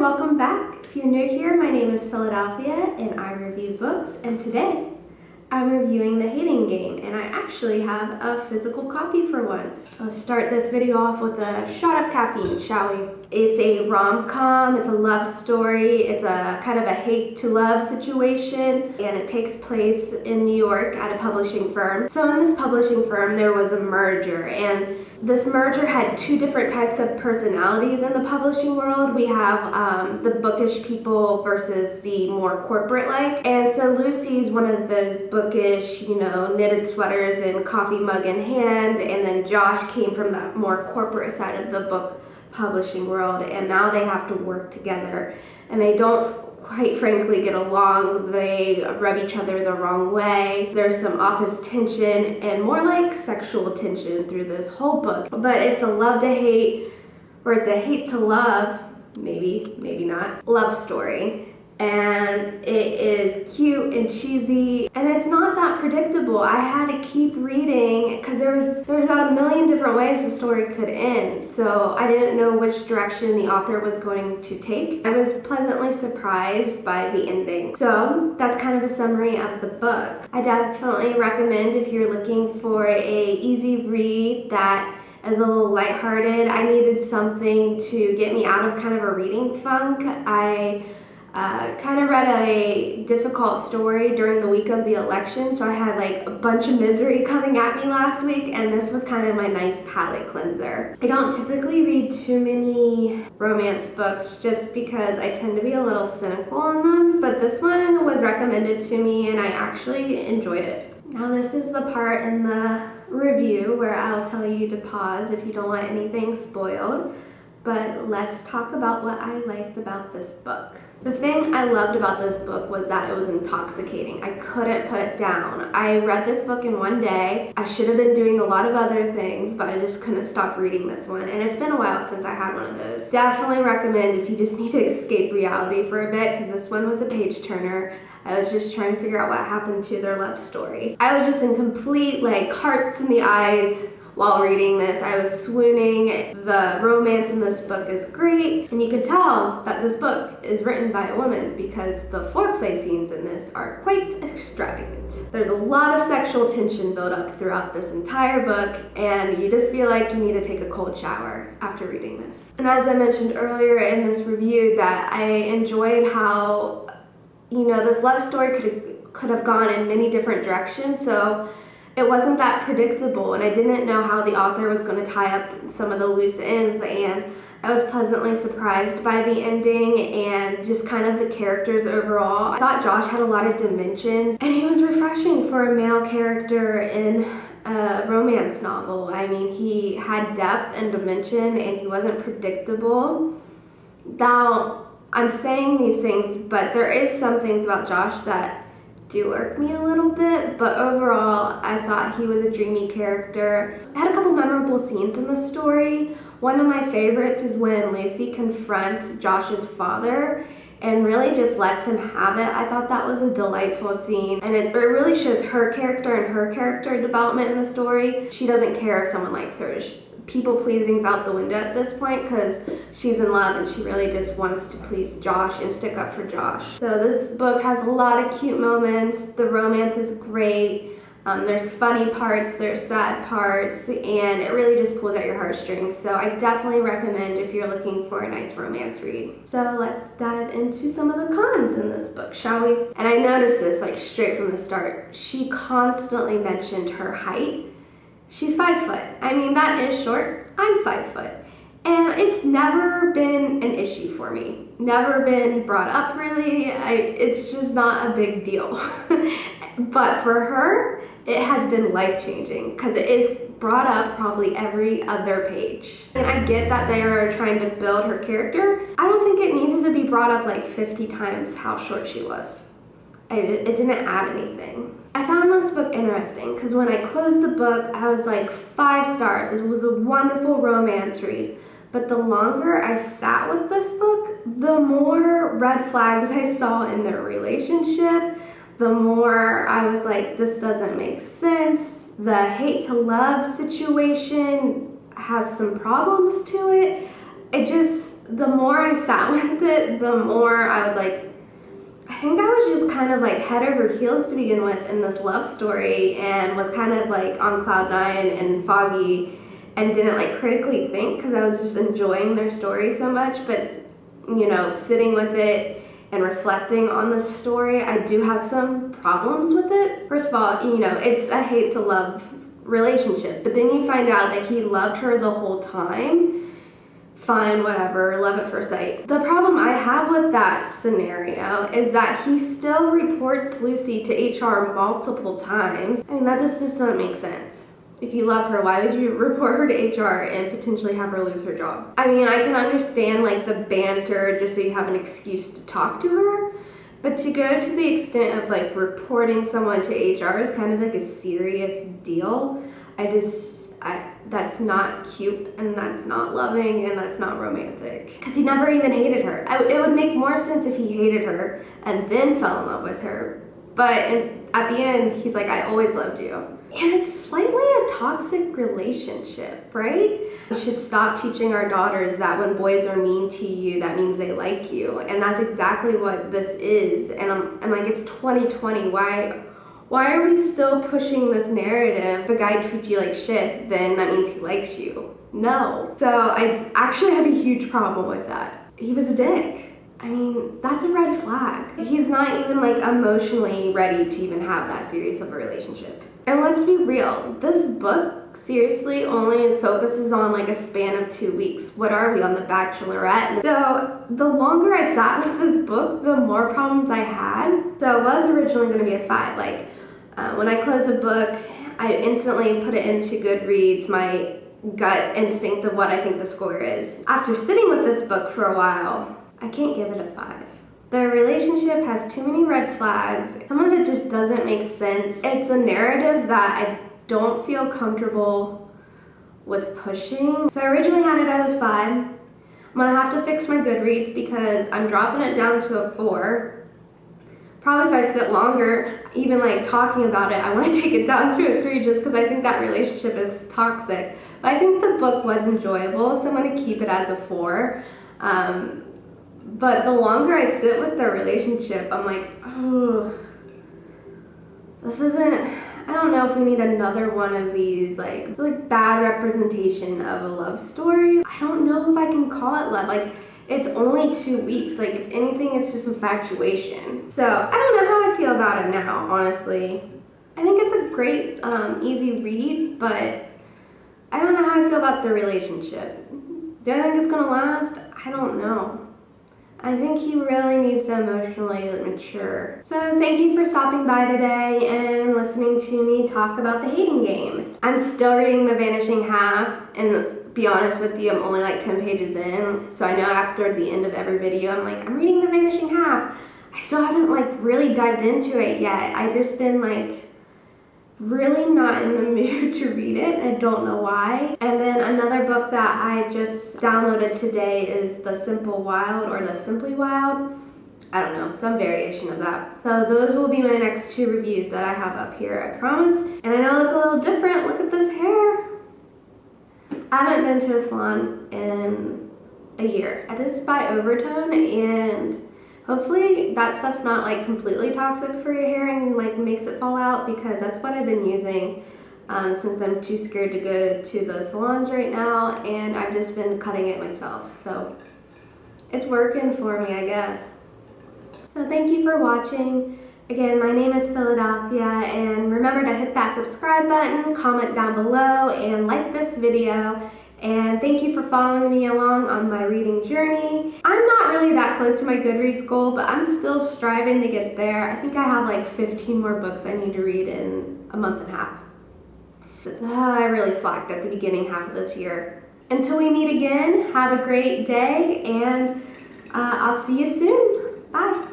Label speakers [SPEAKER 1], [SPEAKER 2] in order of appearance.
[SPEAKER 1] welcome back. If you're new here, my name is Philadelphia and I review books, and today I'm reviewing The Hating Game, and I actually have a physical copy for once. Let's start this video off with a shot of caffeine, shall we? It's a rom-com, it's a love story, it's a kind of a hate-to-love situation, and it takes place in New York at a publishing firm. So in this publishing firm, there was a merger, and this merger had two different types of personalities in the publishing world. We have the bookish people versus the more corporate-like. And so Lucy's one of those bookish, knitted sweaters and coffee mug in hand. And then Josh came from that more corporate side of the book publishing world. And now they have to work together. And they don't quite frankly get along. They rub each other the wrong way. There's some office tension and more like sexual tension through this whole book. But it's a love to hate, or it's a hate to love, maybe not, love story. And it is cute and cheesy, and it's not that predictable. I had to keep reading because there was about a million different ways the story could end, so I didn't know which direction the author was going to take. I was pleasantly surprised by the ending. So that's kind of a summary of the book. I definitely recommend if you're looking for a easy read that is a little lighthearted. I needed something to get me out of kind of a reading funk. I kind of read a difficult story during the week of the election, so I had like a bunch of misery coming at me last week, and this was kind of my nice palate cleanser. I don't typically read too many romance books just because I tend to be a little cynical on them, but this one was recommended to me and I actually enjoyed it. Now this is the part in the review where I'll tell you to pause if you don't want anything spoiled, but let's talk about what I liked about this book. The thing I loved about this book was that it was intoxicating. I couldn't put it down. I read this book in one day. I should have been doing a lot of other things, but I just couldn't stop reading this one. And it's been a while since I had one of those. Definitely recommend if you just need to escape reality for a bit, because this one was a page turner. I was just trying to figure out what happened to their love story. I was just in complete hearts in the eyes while reading this. I was swooning. The romance in this book is great, and you can tell that this book is written by a woman because the foreplay scenes in this are quite extravagant. There's a lot of sexual tension built up throughout this entire book, and you just feel like you need to take a cold shower after reading this. And as I mentioned earlier in this review, that I enjoyed how, this love story could have gone in many different directions, so it wasn't that predictable, and I didn't know how the author was going to tie up some of the loose ends, and I was pleasantly surprised by the ending and just kind of the characters overall. I thought Josh had a lot of dimensions, and he was refreshing for a male character in a romance novel. I mean, he had depth and dimension, and he wasn't predictable. Now, I'm saying these things, but there is some things about Josh that do irk me a little bit, but overall I thought he was a dreamy character. I had a couple memorable scenes in the story. One of my favorites is when Lucy confronts Josh's father and really just lets him have it. I thought that was a delightful scene, and it really shows her character and her character development in the story. She doesn't care if someone likes her. People pleasing's out the window at this point because she's in love and she really just wants to please Josh and stick up for Josh. So this book has a lot of cute moments. The romance is great. There's funny parts, there's sad parts, and it really just pulls at your heartstrings. So I definitely recommend if you're looking for a nice romance read. So let's dive into some of the cons in this book, shall we? And I noticed this straight from the start. She constantly mentioned her height. She's 5 foot. I mean, that is short. I'm 5 foot. And it's never been an issue for me. Never been brought up really. It's just not a big deal. But for her, it has been life-changing because it is brought up probably every other page. And I get that they are trying to build her character. I don't think it needed to be brought up 50 times how short she was. It didn't add anything. I found this book interesting because when I closed the book, I was 5 stars. It was a wonderful romance read. But the longer I sat with this book, the more red flags I saw in their relationship, the more I was like, this doesn't make sense. The hate to love situation has some problems to it. the more I sat with it, the more I was like, I think I was just kind of like head over heels to begin with in this love story, and was kind of like on cloud nine and foggy, and didn't like critically think because I was just enjoying their story so much. But you know, sitting with it and reflecting on the story, I do have some problems with it. First of all, you know, it's a hate to love relationship, but then you find out that he loved her the whole time. Fine, whatever, love at first sight. The problem I have with that scenario is that he still reports Lucy to HR multiple times. I mean, that just doesn't make sense. If you love her, why would you report her to HR and potentially have her lose her job? I mean, I can understand like the banter just so you have an excuse to talk to her, but to go to the extent of like reporting someone to HR is kind of like a serious deal. That's not cute, and that's not loving, and that's not romantic. Because he never even hated her. It would make more sense if he hated her and then fell in love with her. But at the end, he's like, I always loved you. And it's slightly a toxic relationship, right? We should stop teaching our daughters that when boys are mean to you, that means they like you. And that's exactly what this is. And I'm like, it's 2020, why are we still pushing this narrative? If a guy treats you like shit, then that means he likes you. No. So I actually have a huge problem with that. He was a dick. I mean, that's a red flag. He's not even like emotionally ready to even have that serious of a relationship. And let's be real, this book seriously only focuses on like a span of 2 weeks. What are we, on The Bachelorette? So the longer I sat with this book, the more problems I had. So it was originally going to be a 5. Like, when I close a book, I instantly put it into Goodreads, my gut instinct of what I think the score is. After sitting with this book for a while, I can't give it a 5. The relationship has too many red flags. Some of it just doesn't make sense. It's a narrative that I don't feel comfortable with pushing. So I originally had it as 5. I'm gonna have to fix my Goodreads because I'm dropping it down to a 4. Probably if I sit longer, even like talking about it, I want to take it down to a 3 just because I think that relationship is toxic. But I think the book was enjoyable, so I'm going to keep it as a 4. But the longer I sit with their relationship, I'm like, oh, this isn't, I don't know if we need another one of these, like, it's like bad representation of a love story. I don't know if I can call it love. Like, it's only 2 weeks. Like, if anything, it's just infatuation. So I don't know how I feel about it now, honestly. I think it's a great, easy read, but I don't know how I feel about the relationship. Do I think it's gonna last? I don't know. I think he really needs to emotionally mature. So thank you for stopping by today and listening to me talk about The Hating Game. I'm still reading The Vanishing Half, and be honest with you, I'm only like 10 pages in, so I know after the end of every video, I'm like, I'm reading The Vanishing Half. I still haven't like really dived into it yet. I've just been like really not in the mood to read it. I don't know why. And then another book that I just downloaded today is The Simple Wild, or The Simply Wild. I don't know, some variation of that. So those will be my next 2 reviews that I have up here, I promise. And I know I look a little different. Look at this hair. I haven't been to a salon in a year. I just buy Overtone, and hopefully that stuff's not like completely toxic for your hair and like makes it fall out, because that's what I've been using since I'm too scared to go to the salons right now, and I've just been cutting it myself. So it's working for me, I guess. So thank you for watching. Again, my name is Philadelphia, and remember to hit that subscribe button, comment down below, and like this video. And thank you for following me along on my reading journey. I'm not really that close to my Goodreads goal, but I'm still striving to get there. I think I have like 15 more books I need to read in a month and a half. I really slacked at the beginning half of this year. Until we meet again, have a great day, and I'll see you soon. Bye.